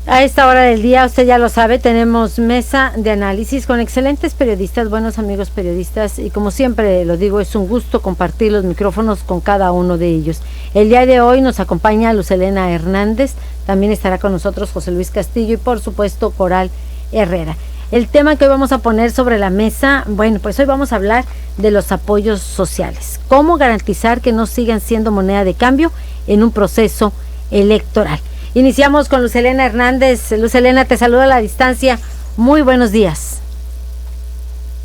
A esta hora del día, usted ya lo sabe, tenemos mesa de análisis con excelentes periodistas, buenos amigos periodistas, y como siempre lo digo, es un gusto compartir los micrófonos con cada uno de ellos. El día de hoy nos acompaña Lucelena Hernández, también estará con nosotros José Luis Castillo y por supuesto Coral Herrera. El tema que hoy vamos a poner sobre la mesa, bueno, pues hoy vamos a hablar de los apoyos sociales. ¿Cómo garantizar que no sigan siendo moneda de cambio en un proceso electoral? Iniciamos con Lucelena Hernández. Lucelena, te saluda a la distancia. Muy buenos días.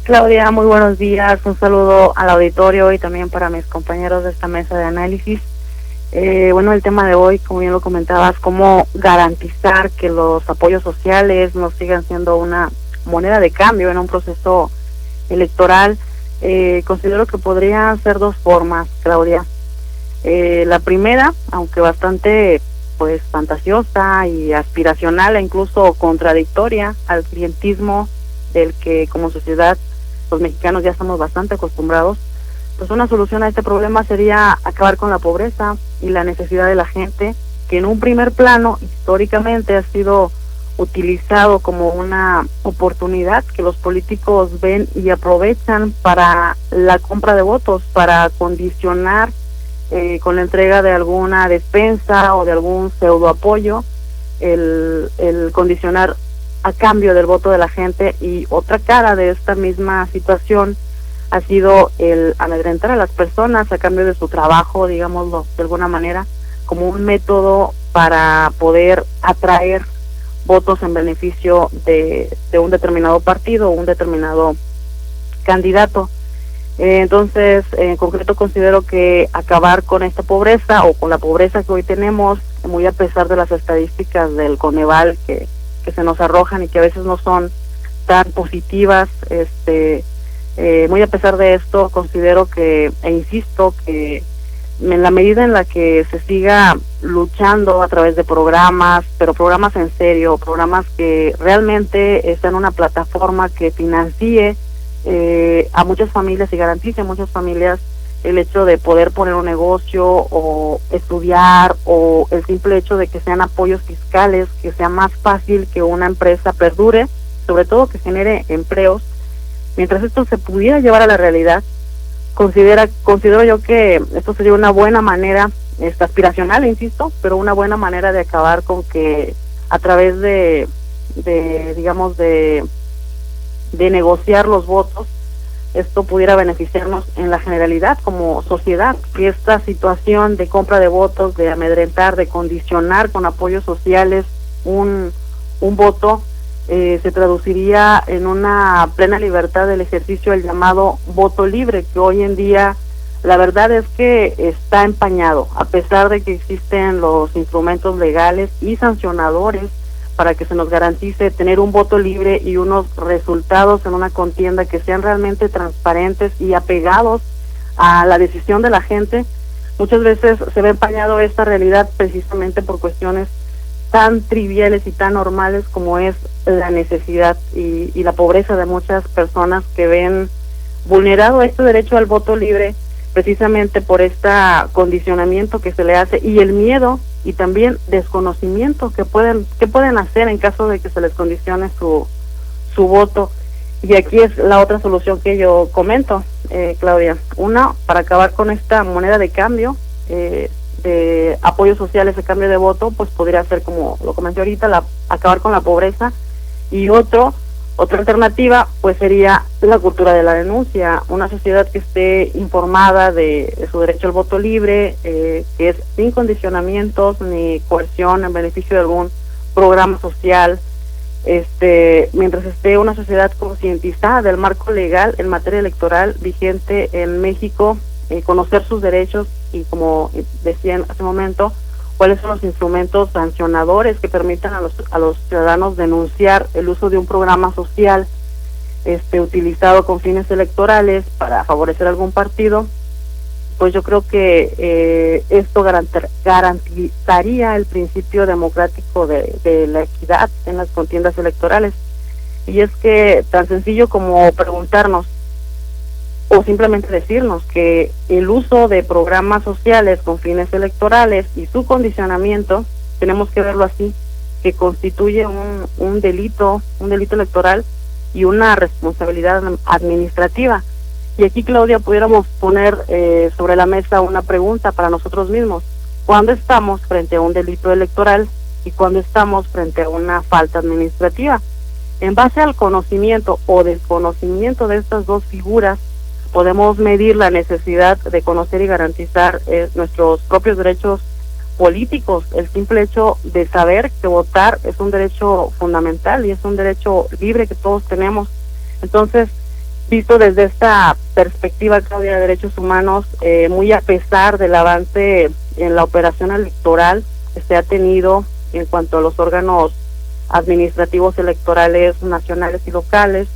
Claudia, muy buenos días. Un saludo al auditorio y también para mis compañeros de esta mesa de análisis. Bueno, el tema de hoy, como bien lo comentabas, cómo garantizar que los apoyos sociales no sigan siendo una moneda de cambio en un proceso electoral. Considero que podrían ser dos formas, Claudia. La primera, aunque bastante pues fantasiosa y aspiracional e incluso contradictoria al clientismo del que como sociedad los mexicanos ya estamos bastante acostumbrados, pues una solución a este problema sería acabar con la pobreza y la necesidad de la gente, que en un primer plano históricamente ha sido utilizado como una oportunidad que los políticos ven y aprovechan para la compra de votos, para condicionar con la entrega de alguna despensa o de algún pseudo apoyo, el condicionar a cambio del voto de la gente. Y otra cara de esta misma situación ha sido el amedrentar a las personas a cambio de su trabajo, digámoslo de alguna manera, como un método para poder atraer votos en beneficio de un determinado partido o un determinado candidato. Entonces, en concreto considero que acabar con esta pobreza o con la pobreza que hoy tenemos, muy a pesar de las estadísticas del Coneval que se nos arrojan y que a veces no son tan positivas, muy a pesar de esto, considero que, e insisto, que en la medida en la que se siga luchando a través de programas, pero programas en serio, programas que realmente están en una plataforma que financie a muchas familias y garantice a muchas familias el hecho de poder poner un negocio o estudiar, o el simple hecho de que sean apoyos fiscales, que sea más fácil que una empresa perdure, sobre todo que genere empleos. Mientras esto se pudiera llevar a la realidad, considero yo que esto sería una buena manera, aspiracional, insisto, pero una buena manera de acabar con que a través de negociar los votos, esto pudiera beneficiarnos en la generalidad como sociedad, que esta situación de compra de votos, de amedrentar, de condicionar con apoyos sociales un voto, se traduciría en una plena libertad del ejercicio del llamado voto libre, que hoy en día la verdad es que está empañado, a pesar de que existen los instrumentos legales y sancionadores para que se nos garantice tener un voto libre y unos resultados en una contienda que sean realmente transparentes y apegados a la decisión de la gente. Muchas veces se ve empañado esta realidad precisamente por cuestiones tan triviales y tan normales como es la necesidad y la pobreza de muchas personas que ven vulnerado este derecho al voto libre precisamente por este condicionamiento que se le hace y el miedo y también desconocimiento que pueden hacer en caso de que se les condicione su voto. Y aquí es la otra solución que yo comento, Claudia. Una, para acabar con esta moneda de cambio, de apoyos sociales a cambio de voto, pues podría ser, como lo comenté ahorita, acabar con la pobreza. Y otra alternativa pues sería la cultura de la denuncia, una sociedad que esté informada de su derecho al voto libre, que es sin condicionamientos ni coerción en beneficio de algún programa social, mientras esté una sociedad concientizada del marco legal en materia electoral vigente en México, conocer sus derechos y, como decían hace un momento, cuáles son los instrumentos sancionadores que permitan a los ciudadanos denunciar el uso de un programa social utilizado con fines electorales para favorecer algún partido. Pues yo creo que esto garantizaría el principio democrático de la equidad en las contiendas electorales. Y es que tan sencillo como preguntarnos o simplemente decirnos que el uso de programas sociales con fines electorales y su condicionamiento, tenemos que verlo así, que constituye un delito electoral y una responsabilidad administrativa. Y aquí, Claudia, pudiéramos poner sobre la mesa una pregunta para nosotros mismos. ¿Cuándo estamos frente a un delito electoral y cuándo estamos frente a una falta administrativa? En base al conocimiento o desconocimiento de estas dos figuras, podemos medir la necesidad de conocer y garantizar nuestros propios derechos políticos. El simple hecho de saber que votar es un derecho fundamental y es un derecho libre que todos tenemos. Entonces, visto desde esta perspectiva, Claudia, de derechos humanos, muy a pesar del avance en la operación electoral que se ha tenido en cuanto a los órganos administrativos electorales nacionales y locales,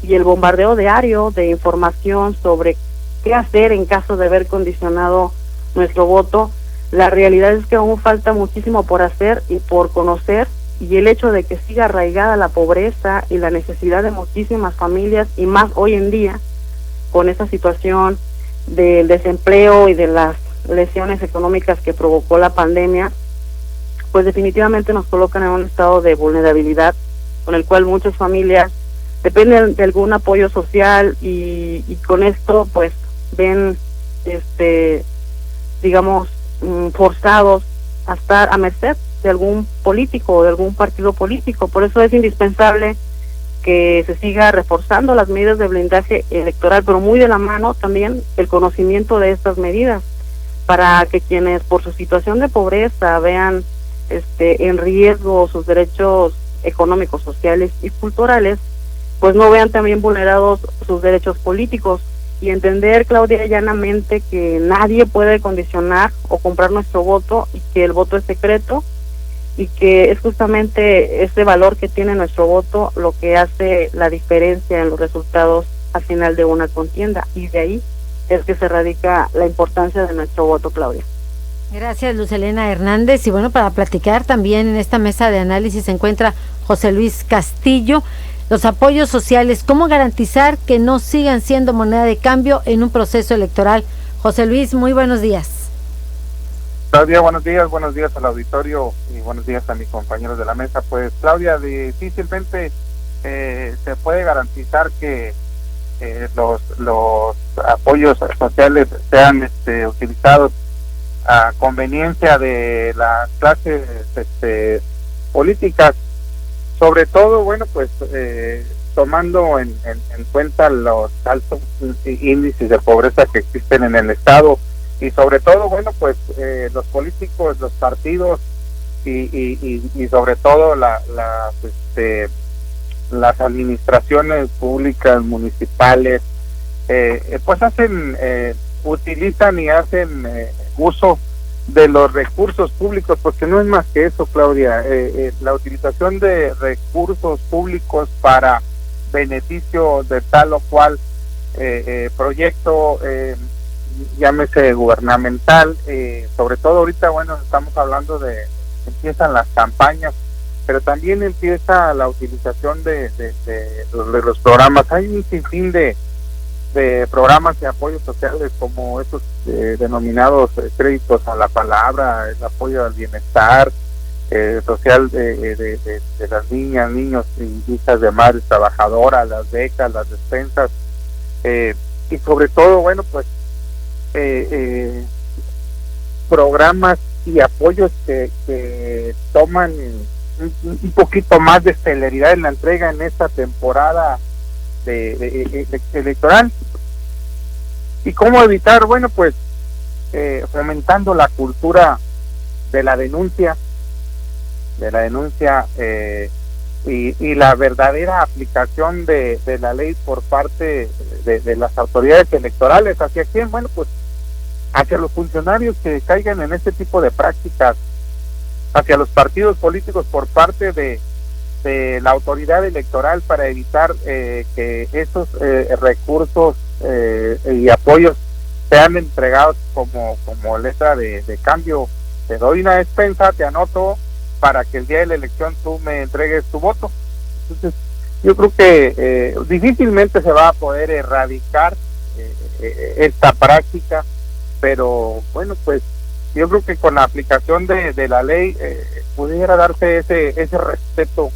y el bombardeo diario de información sobre qué hacer en caso de haber condicionado nuestro voto, la realidad es que aún falta muchísimo por hacer y por conocer, y el hecho de que siga arraigada la pobreza y la necesidad de muchísimas familias, y más hoy en día, con esa situación del desempleo y de las lesiones económicas que provocó la pandemia, pues definitivamente nos colocan en un estado de vulnerabilidad, con el cual muchas familias dependen de algún apoyo social y con esto pues ven digamos forzados a estar a merced de algún político o de algún partido político. Por eso es indispensable que se siga reforzando las medidas de blindaje electoral, pero muy de la mano también el conocimiento de estas medidas, para que quienes por su situación de pobreza vean en riesgo sus derechos económicos, sociales y culturales, pues no vean también vulnerados sus derechos políticos. Y entender, Claudia, llanamente que nadie puede condicionar o comprar nuestro voto, y que el voto es secreto, y que es justamente ese valor que tiene nuestro voto lo que hace la diferencia en los resultados al final de una contienda, y de ahí es que se radica la importancia de nuestro voto, Claudia. Gracias, Luz Helena Hernández. Y bueno, para platicar también en esta mesa de análisis se encuentra José Luis Castillo. Los apoyos sociales, ¿cómo garantizar que no sigan siendo moneda de cambio en un proceso electoral? José Luis, muy buenos días. Claudia, buenos días al auditorio y buenos días a mis compañeros de la mesa. Pues, Claudia, difícilmente se puede garantizar que los apoyos sociales sean utilizados a conveniencia de las clases políticas, sobre todo, bueno, pues tomando en cuenta los altos índices de pobreza que existen en el Estado, y sobre todo, bueno, pues los políticos, los partidos y sobre todo las administraciones públicas, municipales, pues utilizan y hacen uso de los recursos públicos, porque no es más que eso, Claudia. La utilización de recursos públicos para beneficio de tal o cual proyecto, llámese gubernamental, sobre todo ahorita, bueno, estamos hablando empiezan las campañas, pero también empieza la utilización de los programas. Hay un sinfín de programas de apoyo sociales, como esos denominados créditos a la palabra, el apoyo al bienestar social de las niñas, niños y hijas de madres trabajadoras, las becas, las despensas, y sobre todo, bueno, pues programas y apoyos que toman un poquito más de celeridad en la entrega en esta temporada electoral. ¿Y cómo evitar? Bueno, pues fomentando la cultura de la denuncia y la verdadera aplicación de la ley por parte de las autoridades electorales. ¿Hacia quién? Bueno, pues hacia los funcionarios que caigan en este tipo de prácticas, hacia los partidos políticos por parte de la autoridad electoral, para evitar que esos recursos y apoyos sean entregados como letra de cambio. Te doy una despensa, te anoto para que el día de la elección tú me entregues tu voto. Entonces, yo creo que difícilmente se va a poder erradicar esta práctica, pero bueno, pues yo creo que con la aplicación de la ley pudiera darse ese respeto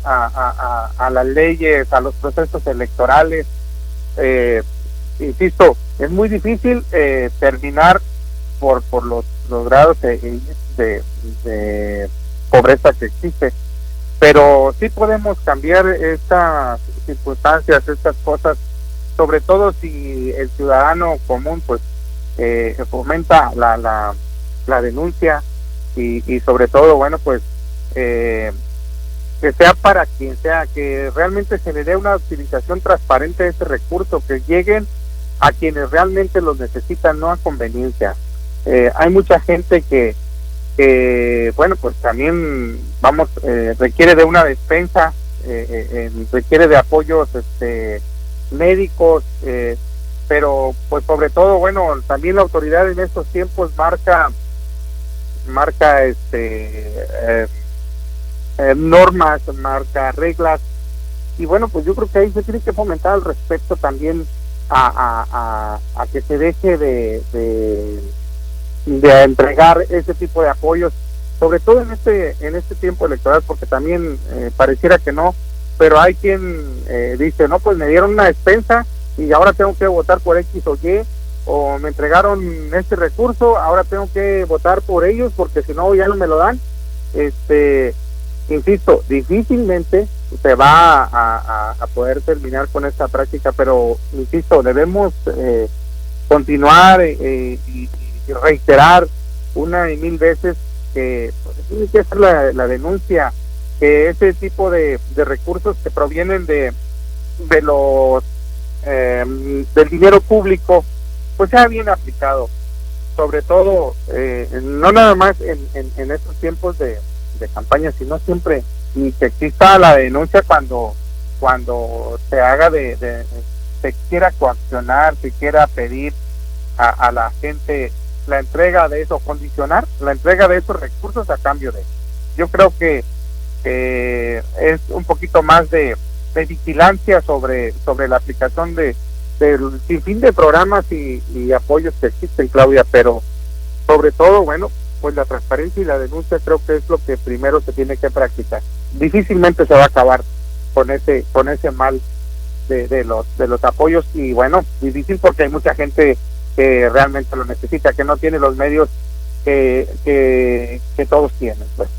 a las leyes, a los procesos electorales. Insisto, es muy difícil terminar por los grados de pobreza que existe, pero sí podemos cambiar estas circunstancias, estas cosas, sobre todo si el ciudadano común pues fomenta la denuncia y sobre todo, bueno, pues que sea para quien sea, que realmente se le dé una utilización transparente de ese recurso, que lleguen a quienes realmente los necesitan, no a conveniencia. Hay mucha gente que bueno, pues también requiere de una despensa, requiere de apoyos médicos, pero pues sobre todo, bueno, también la autoridad en estos tiempos marca normas, marca reglas, y bueno, pues yo creo que ahí se tiene que fomentar al respecto también a que se deje de entregar ese tipo de apoyos, sobre todo en este tiempo electoral, porque también pareciera que no, pero hay quien dice, no, pues me dieron una despensa y ahora tengo que votar por X o Y, o me entregaron este recurso, ahora tengo que votar por ellos porque si no ya no me lo dan. Insisto, difícilmente se va a poder terminar con esta práctica, pero insisto, debemos continuar y reiterar una y mil veces que pues, tiene que hacer la denuncia, que ese tipo de recursos que provienen de los del dinero público pues sea bien aplicado, sobre todo no nada más en estos tiempos de campaña, sino siempre, y que exista la denuncia cuando se haga se quiera coaccionar, se quiera pedir a la gente la entrega de eso, condicionar la entrega de esos recursos a cambio de. Yo creo que es un poquito más de vigilancia sobre la aplicación del sinfín de programas y apoyos que existen, Claudia, pero sobre todo, bueno, pues la transparencia y la denuncia creo que es lo que primero se tiene que practicar. Difícilmente se va a acabar con ese mal de los apoyos, y bueno, difícil porque hay mucha gente que realmente lo necesita, que no tiene los medios que todos tienen, pues.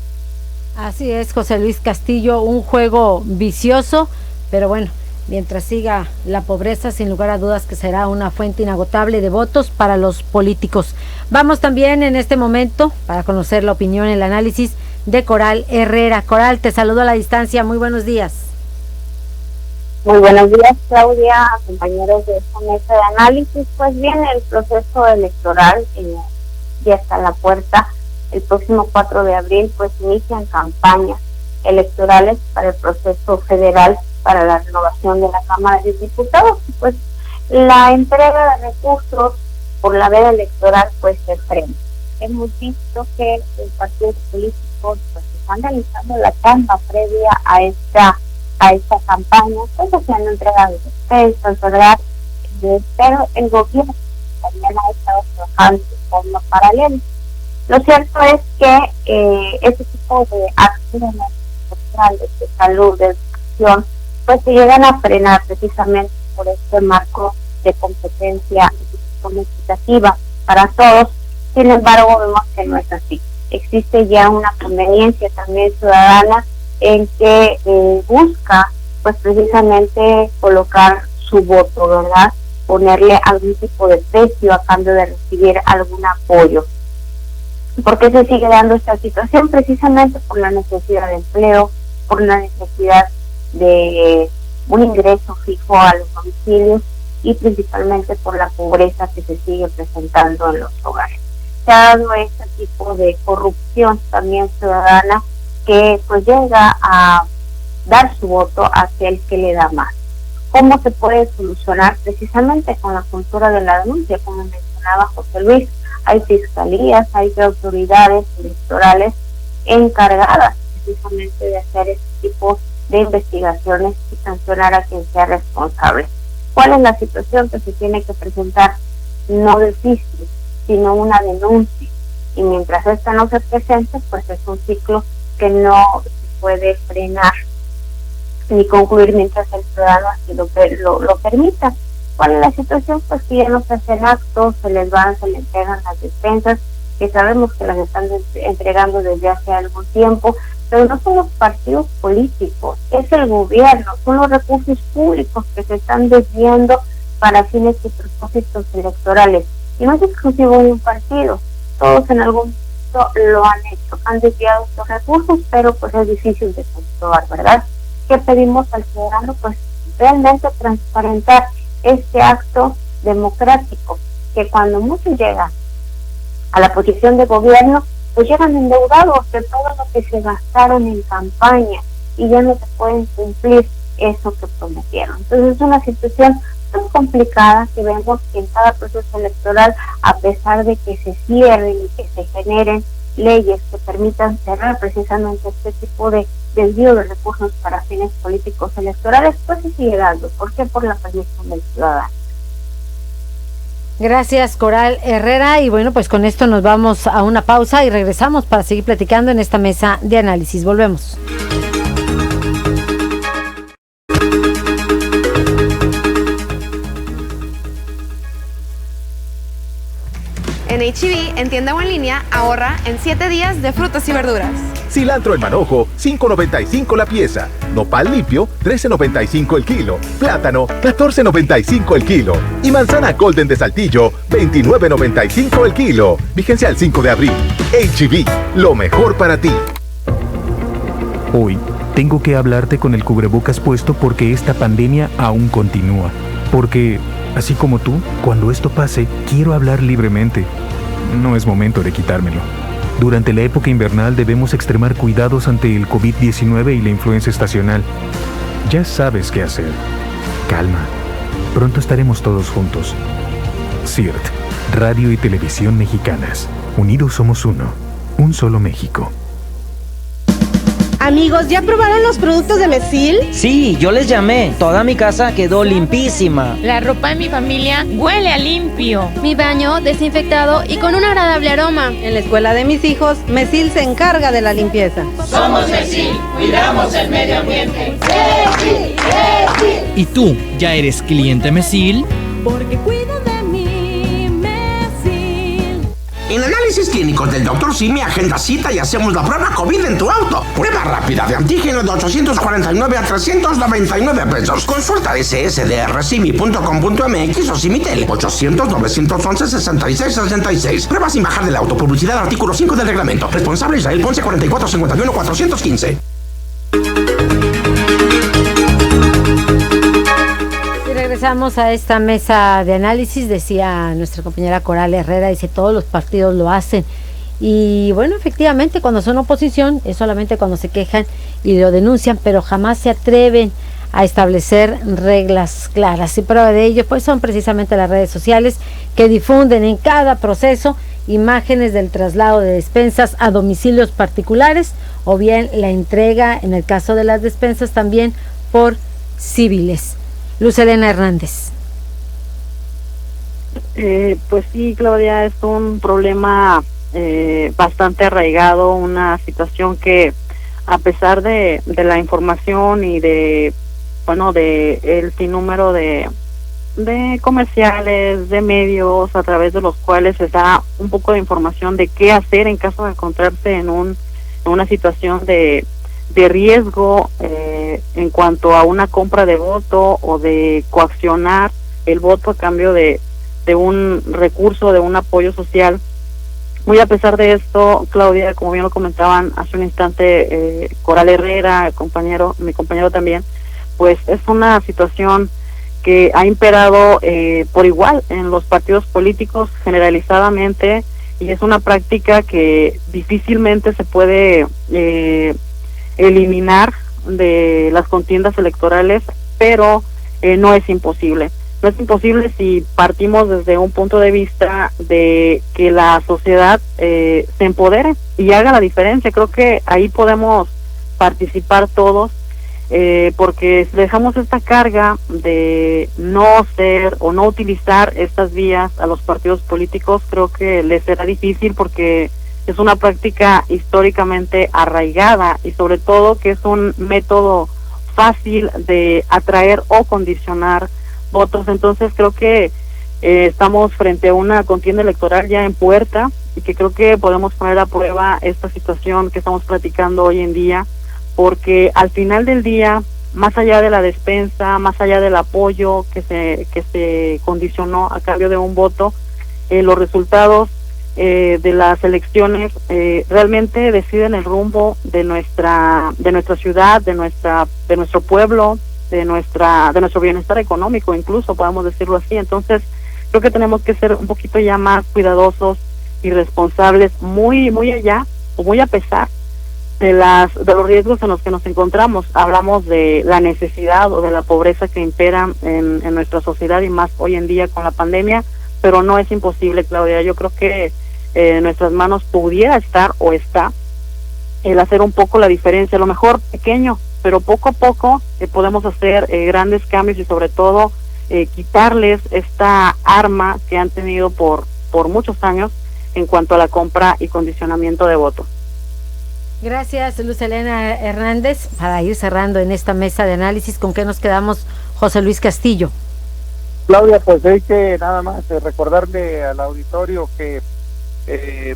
Así es, José Luis Castillo, un juego vicioso, pero bueno, mientras siga la pobreza, sin lugar a dudas que será una fuente inagotable de votos para los políticos. Vamos también en este momento para conocer la opinión, el análisis de Coral Herrera. Coral, te saludo a la distancia, muy buenos días. Muy buenos días, Claudia, compañeros de esta mesa de análisis. Pues bien, el proceso electoral ya está a la puerta. El próximo 4 de abril pues inician campañas electorales para el proceso federal para la renovación de la Cámara de Diputados. Pues la entrega de recursos por la veda electoral pues se frena. Hemos visto que los partidos políticos pues están realizando la tanda previa a esta campaña, pues haciendo entrega de despensas, ¿verdad? Pero el gobierno también ha estado trabajando de forma paralela. Lo cierto es que este tipo de acciones sociales, de salud, de educación, pues se llegan a frenar precisamente por este marco de competencia equitativa para todos. Sin embargo, vemos que no es así. Existe ya una conveniencia también ciudadana en que busca pues precisamente colocar su voto, ¿verdad? Ponerle algún tipo de precio a cambio de recibir algún apoyo. ¿Por qué se sigue dando esta situación? Precisamente por la necesidad de empleo, por la necesidad de un ingreso fijo a los domicilios y principalmente por la pobreza que se sigue presentando en los hogares. Se ha dado este tipo de corrupción también ciudadana que pues llega a dar su voto a aquel que le da más. ¿Cómo se puede solucionar? Precisamente con la cultura de la denuncia, como mencionaba José Luis. Hay fiscalías, hay autoridades electorales encargadas precisamente de hacer este tipo de investigaciones y sancionar a quien sea responsable. ¿Cuál es la situación que se tiene que presentar? No desistir, sino una denuncia. y mientras esta no se presente, pues es un ciclo que no se puede frenar ni concluir mientras el ciudadano así lo permita. ¿Cuál es la situación? Pues que ya no se hacen actos, se les entregan las despensas, que sabemos que las están entregando desde hace algún tiempo, pero no son los partidos políticos, es el gobierno, son los recursos públicos que se están desviando para fines y propósitos electorales. Y no es exclusivo de un partido, todos en algún momento lo han hecho, han desviado estos recursos, pero pues es difícil de comprobar, ¿verdad? ¿Qué pedimos al ciudadano? Pues realmente transparentar este acto democrático, que cuando muchos llegan a la posición de gobierno, pues llegan endeudados de todo lo que se gastaron en campaña y ya no se pueden cumplir eso que prometieron. Entonces es una situación tan complicada que vemos que en cada proceso electoral, a pesar de que se cierren y que se generen leyes que permitan cerrar precisamente este tipo de desvío de recursos para fines políticos electorales, pues se sigue dando. ¿Por qué? Por la permisión del ciudadano. Gracias, Coral Herrera. Y bueno, pues con esto nos vamos a una pausa y regresamos para seguir platicando en esta mesa de análisis. Volvemos. En H-E-B, en tienda o en línea, ahorra en 7 días de frutas y verduras. Cilantro en manojo, $5.95 la pieza. Nopal limpio, $13.95 el kilo. Plátano, $14.95 el kilo. Y manzana golden de Saltillo, $29.95 el kilo. Vigencia al 5 de abril. H-E-B, lo mejor para ti. Hoy tengo que hablarte con el cubrebocas puesto porque esta pandemia aún continúa. Porque, así como tú, cuando esto pase, quiero hablar libremente. No es momento de quitármelo. Durante la época invernal debemos extremar cuidados ante el COVID-19 y la influenza estacional. Ya sabes qué hacer. Calma. Pronto estaremos todos juntos. CIRT, Radio y Televisión Mexicanas. Unidos somos uno. Un solo México. Amigos, ¿ya probaron los productos de Mesil? Sí, yo les llamé. Toda mi casa quedó limpísima. La ropa de mi familia huele a limpio. Mi baño desinfectado y con un agradable aroma. En la escuela de mis hijos, Mesil se encarga de la limpieza. Somos Mesil, cuidamos el medio ambiente. ¡Mesil! ¡Mesil! ¿Y tú, ya eres cliente Mesil? Porque cuido de mí, Mesil. En Análisis Clínicos del Dr. Simi, agenda cita y hacemos la prueba COVID en tu auto. Prueba rápida de antígeno de 849 a 399 pesos. Consulta ssdrcimi.com.mx o Simitel 800-911-6666. Prueba sin bajar del auto. Publicidad artículo 5 del reglamento. Responsable Israel Ponce 4451-415. Regresamos a esta mesa de análisis. Decía nuestra compañera Coral Herrera, dice todos los partidos lo hacen, y bueno, efectivamente cuando son oposición es solamente cuando se quejan y lo denuncian, pero jamás se atreven a establecer reglas claras, y prueba de ello pues son precisamente las redes sociales que difunden en cada proceso imágenes del traslado de despensas a domicilios particulares o bien la entrega, en el caso de las despensas, también por civiles. Luz Helena Hernández. Pues sí, Claudia, es un problema bastante arraigado, una situación que a pesar de la información y de el sinnúmero de comerciales, de medios a través de los cuales se da un poco de información de qué hacer en caso de encontrarse en una situación de riesgo en cuanto a una compra de voto o de coaccionar el voto a cambio de un recurso, de un apoyo social. Muy a pesar de esto, Claudia, como bien lo comentaban hace un instante Coral Herrera, mi compañero también, pues es una situación que ha imperado por igual en los partidos políticos generalizadamente, y es una práctica que difícilmente se puede eliminar de las contiendas electorales, pero no es imposible. No es imposible si partimos desde un punto de vista de que la sociedad se empodere y haga la diferencia. Creo que ahí podemos participar todos, porque si dejamos esta carga de no ser o no utilizar estas vías a los partidos políticos, creo que les será difícil, porque es una práctica históricamente arraigada y sobre todo que es un método fácil de atraer o condicionar votos. Entonces creo que estamos frente a una contienda electoral ya en puerta y que creo que podemos poner a prueba esta situación que estamos platicando hoy en día, porque al final del día, más allá de la despensa, más allá del apoyo que se condicionó a cambio de un voto, los resultados de las elecciones realmente deciden el rumbo de nuestra ciudad, de nuestro pueblo, de nuestro bienestar económico, incluso podemos decirlo así. Entonces creo que tenemos que ser un poquito ya más cuidadosos y responsables, muy allá o muy a pesar de los riesgos en los que nos encontramos. Hablamos de la necesidad o de la pobreza que impera en nuestra sociedad y más hoy en día con la pandemia, pero no es imposible, Claudia. Yo creo que en nuestras manos pudiera estar o está el hacer un poco la diferencia, a lo mejor pequeño, pero poco a poco podemos hacer grandes cambios y sobre todo quitarles esta arma que han tenido por muchos años en cuanto a la compra y condicionamiento de votos. Gracias, Luz Helena Hernández. Para ir cerrando en esta mesa de análisis, ¿con qué nos quedamos, José Luis Castillo? Claudia, pues hay que nada más recordarle al auditorio que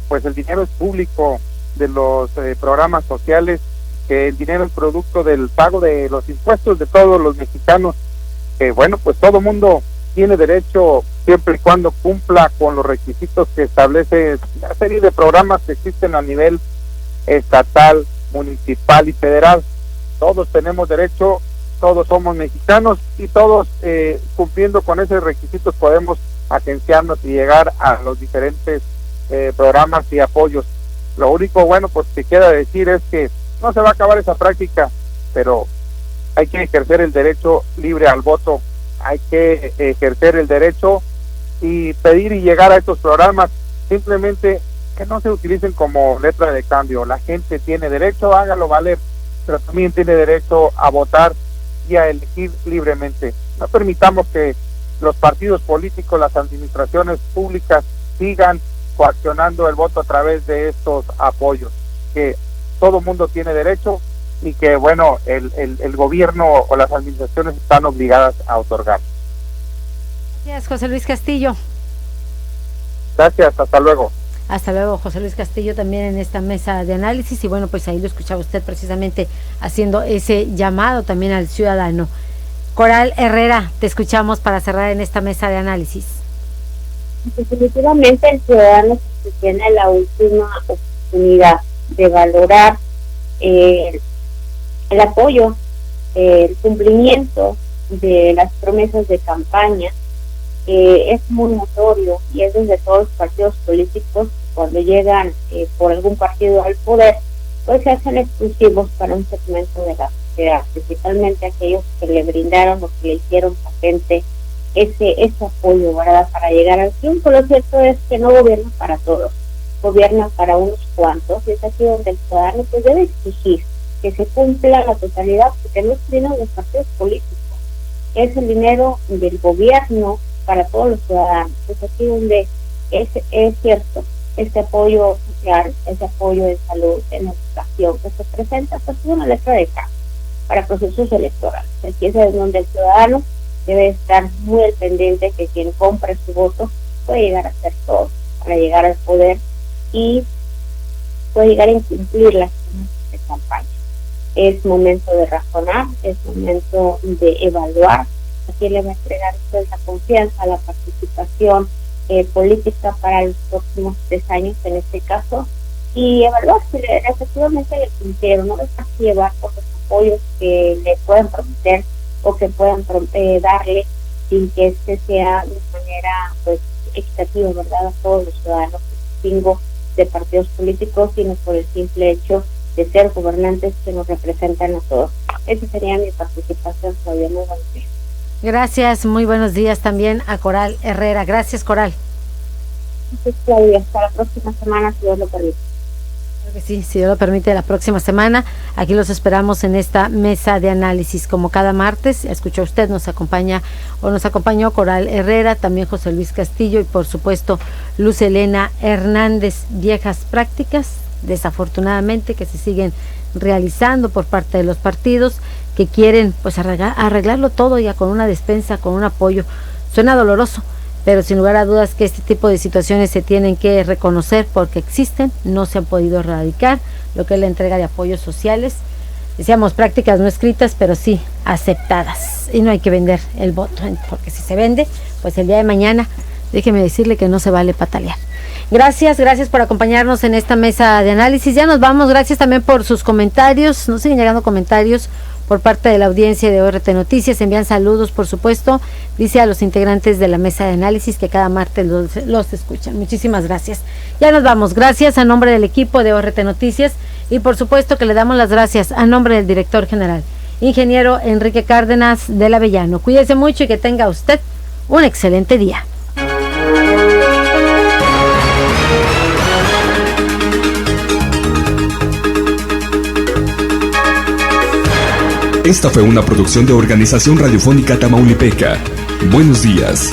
pues el dinero es público de los programas sociales, que el dinero es producto del pago de los impuestos de todos los mexicanos, que bueno, pues todo mundo tiene derecho siempre y cuando cumpla con los requisitos que establece la serie de programas que existen a nivel estatal, municipal y federal. Todos tenemos derecho, todos somos mexicanos y todos cumpliendo con esos requisitos podemos agenciarnos y llegar a los diferentes programas y apoyos. Lo único bueno pues que queda decir es que no se va a acabar esa práctica, pero hay que ejercer el derecho libre al voto, hay que ejercer el derecho y pedir y llegar a estos programas, simplemente que no se utilicen como letra de cambio. La gente tiene derecho, hágalo valer, pero también tiene derecho a votar y a elegir libremente. No permitamos que los partidos políticos, las administraciones públicas sigan coaccionando el voto a través de estos apoyos, que todo mundo tiene derecho y que bueno, el gobierno o las administraciones están obligadas a otorgar. Gracias, José Luis Castillo. Gracias, hasta luego. Hasta luego, José Luis Castillo, también en esta mesa de análisis. Y bueno, pues ahí lo escuchaba usted precisamente haciendo ese llamado también al ciudadano. Coral Herrera, te escuchamos para cerrar en esta mesa de análisis. Definitivamente el ciudadano tiene la última oportunidad de valorar el apoyo, el cumplimiento de las promesas de campaña. Es muy notorio y es desde todos los partidos políticos cuando llegan por algún partido al poder, pues se hacen exclusivos para un segmento de la sociedad, principalmente aquellos que le brindaron o que le hicieron patente ese apoyo, ¿verdad?, para llegar al triunfo. Lo cierto es que no gobierna para todos, gobierna para unos cuantos, y es aquí donde el ciudadano pues debe exigir que se cumpla la totalidad, porque no es dinero de los partidos políticos, es el dinero del gobierno para todos los ciudadanos. Es aquí donde es cierto, este apoyo social, ese apoyo en salud, en educación que se presenta, pues es una letra de cambio para procesos electorales. Aquí es donde el ciudadano debe estar muy al pendiente que quien compre su voto puede llegar a hacer todo para llegar al poder y puede llegar a incumplir las promesas de campaña. Es momento de razonar, es momento de evaluar a quién le va a entregar usted la confianza, la participación política para los próximos 3 años en este caso, y evaluar si efectivamente le cumplieron, no dejarse llevar por los apoyos que le pueden prometer o que puedan darle sin que este sea de manera pues equitativa, ¿verdad?, a todos los ciudadanos, distingo de partidos políticos, sino por el simple hecho de ser gobernantes que nos representan a todos. Esa sería mi participación, Claudia. Muy buenos días. Gracias, muy buenos días también a Coral Herrera. Gracias, Coral. Gracias, Claudia. Hasta la próxima semana, si Dios lo permite. Sí, si Dios lo permite, la próxima semana. Aquí los esperamos en esta mesa de análisis. Como cada martes, escuchó usted, nos acompañó Coral Herrera, también José Luis Castillo y por supuesto Luz Elena Hernández. Viejas prácticas, desafortunadamente, que se siguen realizando por parte de los partidos que quieren pues arreglarlo todo ya con una despensa, con un apoyo. Suena doloroso, pero sin lugar a dudas que este tipo de situaciones se tienen que reconocer porque existen, no se han podido erradicar, lo que es la entrega de apoyos sociales, decíamos prácticas no escritas, pero sí aceptadas, y no hay que vender el voto, porque si se vende, pues el día de mañana, déjeme decirle que no se vale patalear. Gracias por acompañarnos en esta mesa de análisis, ya nos vamos, gracias también por sus comentarios, nos siguen llegando comentarios por parte de la audiencia de ORT Noticias, envían saludos por supuesto, dice a los integrantes de la mesa de análisis que cada martes los escuchan. Muchísimas gracias. Ya nos vamos, gracias a nombre del equipo de ORT Noticias y por supuesto que le damos las gracias a nombre del director general, ingeniero Enrique Cárdenas del Avellano. Cuídese mucho y que tenga usted un excelente día. Esta fue una producción de Organización Radiofónica Tamaulipeca. Buenos días.